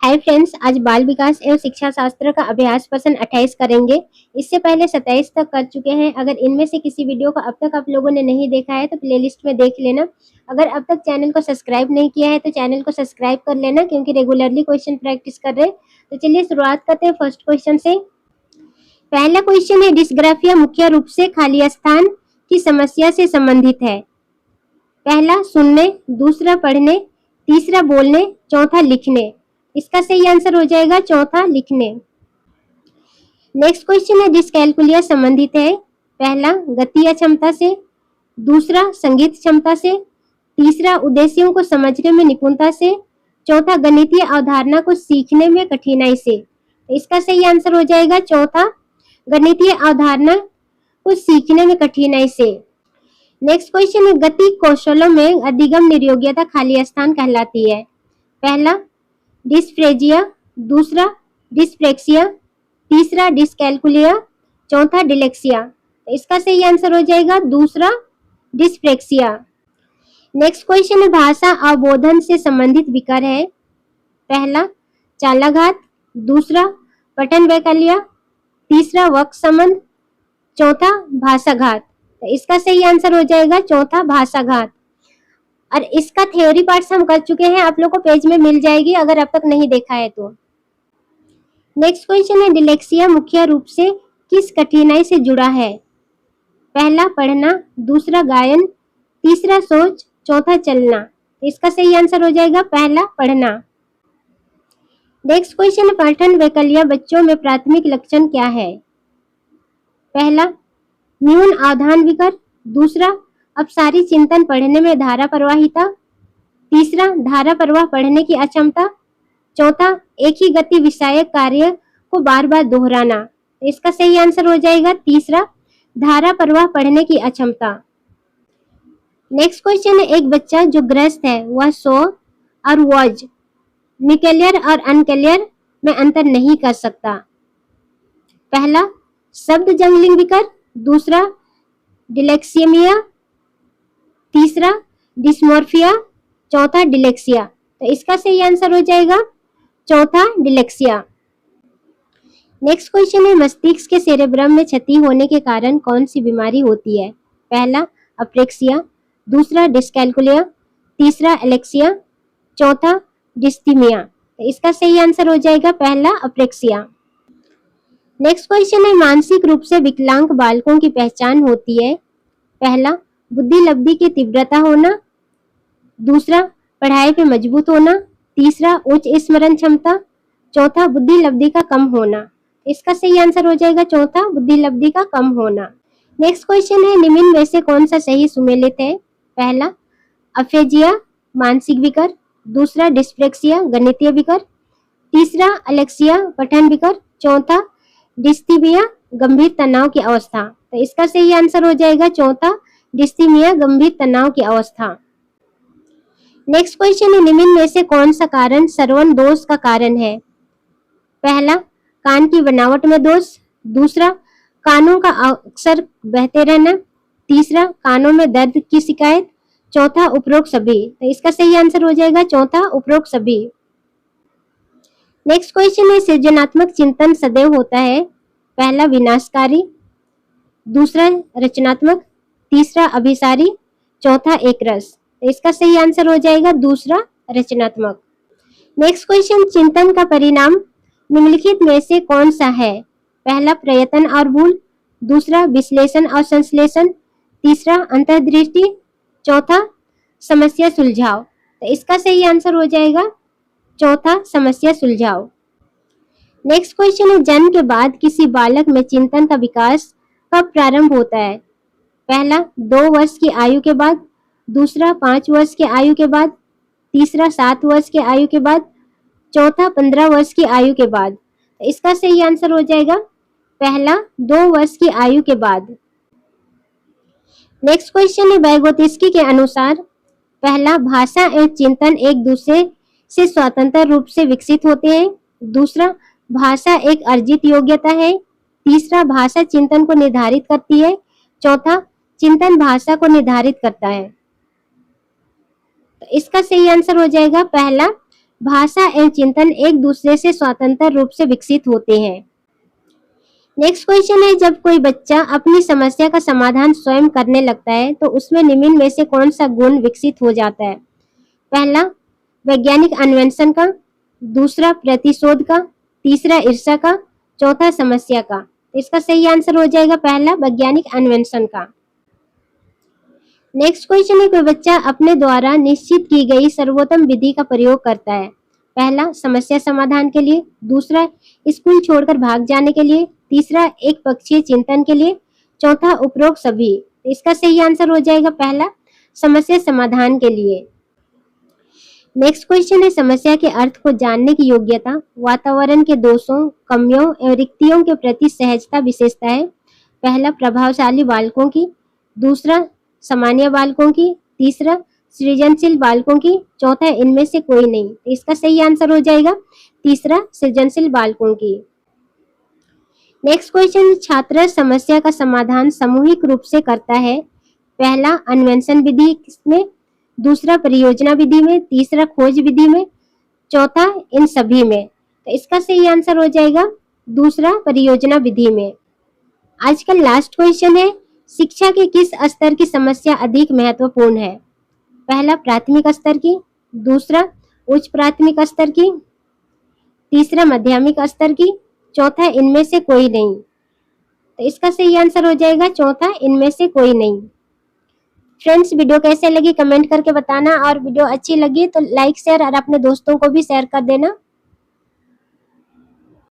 Hi friends, आज बाल विकास एवं शिक्षा शास्त्र का अभ्यास प्रश्न 28 करेंगे। इससे पहले 27 तक कर चुके हैं। अगर इनमें से किसी वीडियो को अब तक आप लोगों ने नहीं देखा है तो प्लेलिस्ट में देख लेना। अगर अब तक चैनल को सब्सक्राइब नहीं किया है तो चैनल को सब्सक्राइब कर लेना, क्योंकि रेगुलरली क्वेश्चन प्रैक्टिस कर रहे हैं। तो चलिए शुरुआत करते हैं फर्स्ट क्वेश्चन से। पहला क्वेश्चन है, डिस्ग्राफिया मुख्य रूप से खाली स्थान की समस्या से संबंधित है। पहला सुनने, दूसरा पढ़ने, तीसरा बोलने, चौथा लिखने। इसका सही आंसर हो जाएगा चौथा लिखने। नेक्स्ट क्वेश्चन है, डिस्कैलकुलिया संबंधित है। पहला गति क्षमता से, दूसरा संगीत क्षमता से, तीसरा उद्देश्यों को समझने में निपुणता से, चौथा गणितीय अवधारणा को सीखने में कठिनाई से। तो इसका सही आंसर हो जाएगा चौथा गणितीय अवधारणा को सीखने में कठिनाई से। नेक्स्ट क्वेश्चन है, गति कौशलों में अधिगम निर्योग्यता खाली स्थान कहलाती है। पहला डिस्फ्रेजिया, दूसरा डिस्प्रेक्सिया, तीसरा डिस्कैलकुलिया, चौथा डिलेक्सिया। तो इसका सही आंसर हो जाएगा दूसरा डिस्प्रेक्सिया। नेक्स्ट क्वेश्चन है, भाषा अवबोधन से संबंधित विकार है। पहला चालाघात, दूसरा पठन वैकल्य, तीसरा वक् संबंध, चौथा भाषाघात। तो इसका सही आंसर हो जाएगा चौथा भाषाघात। और इसका थ्योरी पार्ट्स हम कर चुके हैं, आप लोग को पेज में मिल जाएगी अगर अब तक नहीं देखा है तो। नेक्स्ट क्वेश्चन है, डिलेक्सिया मुख्य रूप से किस कठिनाई से जुड़ा है। पहला पढ़ना, दूसरा गायन, तीसरा सोच, चौथा चलना। इसका सही आंसर हो जाएगा पहला पढ़ना। नेक्स्ट क्वेश्चन है, पठन वैकल्य बच्चों में प्राथमिक लक्षण क्या है। पहला न्यून अवधान विकर, दूसरा अपसारी चिंतन पढ़ने में धारा प्रवाहिता, तीसरा धारा प्रवाह पढ़ने की अक्षमता, चौथा एक ही गति विषयक कार्य को बार बार दोहराना। इसका सही आंसर हो जाएगा तीसरा धारा प्रवाह पढ़ने की अक्षमता। नेक्स्ट क्वेश्चन है, एक बच्चा जो ग्रस्त है वह सो और वॉज निकलियर और अनकलियर में अंतर नहीं कर सकता। पहला शब्द जंगलिंग विकर, दूसरा डिलेक्सियमिया, तीसरा डिस्मोर्फिया, चौथा डिलेक्सिया। तो इसका सही आंसर हो जाएगा चौथा डिलेक्सिया। नेक्स्ट क्वेश्चन है, मस्तिष्क के सेरेब्रम में क्षति होने के कारण कौन सी बीमारी होती है। पहला अप्रेक्सिया, दूसरा डिस्कैलकुलिया, तीसरा एलेक्सिया, चौथा डिस्थीमिया। तो इसका सही आंसर हो जाएगा पहला अप्रेक्सिया। नेक्स्ट क्वेश्चन है, मानसिक रूप से विकलांग बालकों की पहचान होती है। पहला बुद्धि लब्धि की तीव्रता होना, दूसरा पढ़ाई पे मजबूत होना, तीसरा उच्च स्मरण क्षमता, चौथा बुद्धि लब्धि का कम होना। इसका सही आंसर हो जाएगा चौथा बुद्धि लब्धि का कम होना। नेक्स्ट क्वेश्चन है, निम्न में से कौन सा सही सुमेलित है। पहला अफेजिया मानसिक विकर, दूसरा डिस्प्रेक्सिया गणितीय विकर, तीसरा अलेक्सिया पठन विकर, चौथा डिस्थीमिया गंभीर तनाव की अवस्था। तो इसका सही आंसर हो जाएगा चौथा डिस्थीमिया गंभीर तनाव की अवस्था। नेक्स्ट क्वेश्चन है, निम्न में से कौन सा कारण श्रवण दोष का कारण है। पहला कान की बनावट में दोष, दूसरा कानों का अक्सर बहते रहना, तीसरा कानों में दर्द की शिकायत, चौथा उपरोक्त सभी। तो इसका सही आंसर हो जाएगा चौथा उपरोक्त सभी। नेक्स्ट क्वेश्चन है, सृजनात्मक चिंतन सदैव होता है। पहला विनाशकारी, दूसरा रचनात्मक, तीसरा अभिसारी, चौथा एकरस। तो इसका सही आंसर हो जाएगा दूसरा रचनात्मक। नेक्स्ट क्वेश्चन, चिंतन का परिणाम निम्नलिखित में से कौन सा है। पहला प्रयत्न और भूल, दूसरा विश्लेषण और संश्लेषण, तीसरा अंतर्दृष्टि, चौथा समस्या सुलझाव। तो इसका सही आंसर हो जाएगा चौथा समस्या सुलझाव। नेक्स्ट क्वेश्चन है, जन्म के बाद किसी बालक में चिंतन का विकास कब प्रारंभ होता है। पहला 2 वर्ष की आयु के बाद, दूसरा 5 वर्ष की आयु के बाद, तीसरा 7 वर्ष की आयु के बाद, चौथा 15 वर्ष की आयु के बाद। तो इसका सही आंसर हो जाएगा पहला 2 वर्ष की आयु के बाद। नेक्स्ट क्वेश्चन है, वैगोत्स्की के अनुसार पहला भाषा एवं चिंतन एक दूसरे से स्वतंत्र रूप से विकसित होते हैं, दूसरा भाषा एक अर्जित योग्यता है, तीसरा भाषा चिंतन को निर्धारित करती है, चौथा चिंतन भाषा को निर्धारित करता है। तो इसका सही आंसर हो जाएगा पहला भाषा एवं चिंतन एक दूसरे से स्वतंत्र रूप से विकसित होते हैं। नेक्स्ट क्वेश्चन है, जब कोई बच्चा अपनी समस्या का समाधान स्वयं करने लगता है तो उसमें निम्न में से कौन सा गुण विकसित हो जाता है? पहला, वैज्ञानिक अन्वेषण का, दूसरा प्रतिशोध का, तीसरा ईर्ष्या का, चौथा समस्या का। इसका सही आंसर हो जाएगा पहला, वैज्ञानिक अन्वेषण का। नेक्स्ट क्वेश्चन है, कोई बच्चा अपने द्वारा निश्चित की गई सर्वोत्तम विधि का प्रयोग करता है। पहला, समस्या समाधान के लिए, दूसरा स्कूल छोड़कर भाग जाने के लिए, तीसरा एक पक्षीय चिंतन के लिए, चौथा उपरोक्त सभी। इसका सही आंसर हो जाएगा पहला, समस्या समाधान के लिए। नेक्स्ट क्वेश्चन है, समस्या के अर्थ को जानने की योग्यता वातावरण के दोषों, कमियों एवं रिक्तियों के प्रति सहजता विशेषता है। पहला, प्रभावशाली बालकों की, दूसरा सामान्य बालकों की, तीसरा सृजनशील बालकों की, चौथा इनमें से कोई नहीं। इसका सही आंसर हो जाएगा तीसरा, सृजनशील बालकों की। नेक्स्ट क्वेश्चन, छात्र समस्या का समाधान सामूहिक रूप से करता है। पहला, अन्वेषण विधि में, दूसरा परियोजना विधि में, तीसरा खोज विधि में, चौथा इन सभी में। तो इसका सही आंसर हो जाएगा दूसरा, परियोजना विधि में। आज का लास्ट क्वेश्चन है, शिक्षा के किस स्तर की समस्या अधिक महत्वपूर्ण है? पहला, प्राथमिक स्तर की, दूसरा उच्च प्राथमिक स्तर की, तीसरा माध्यमिक स्तर की, चौथा इनमें से कोई नहीं। तो इसका सही आंसर हो जाएगा चौथा, इनमें से कोई नहीं। फ्रेंड्स, वीडियो कैसे लगी कमेंट करके बताना, और वीडियो अच्छी लगी तो लाइक शेयर और अपने दोस्तों को भी शेयर कर देना।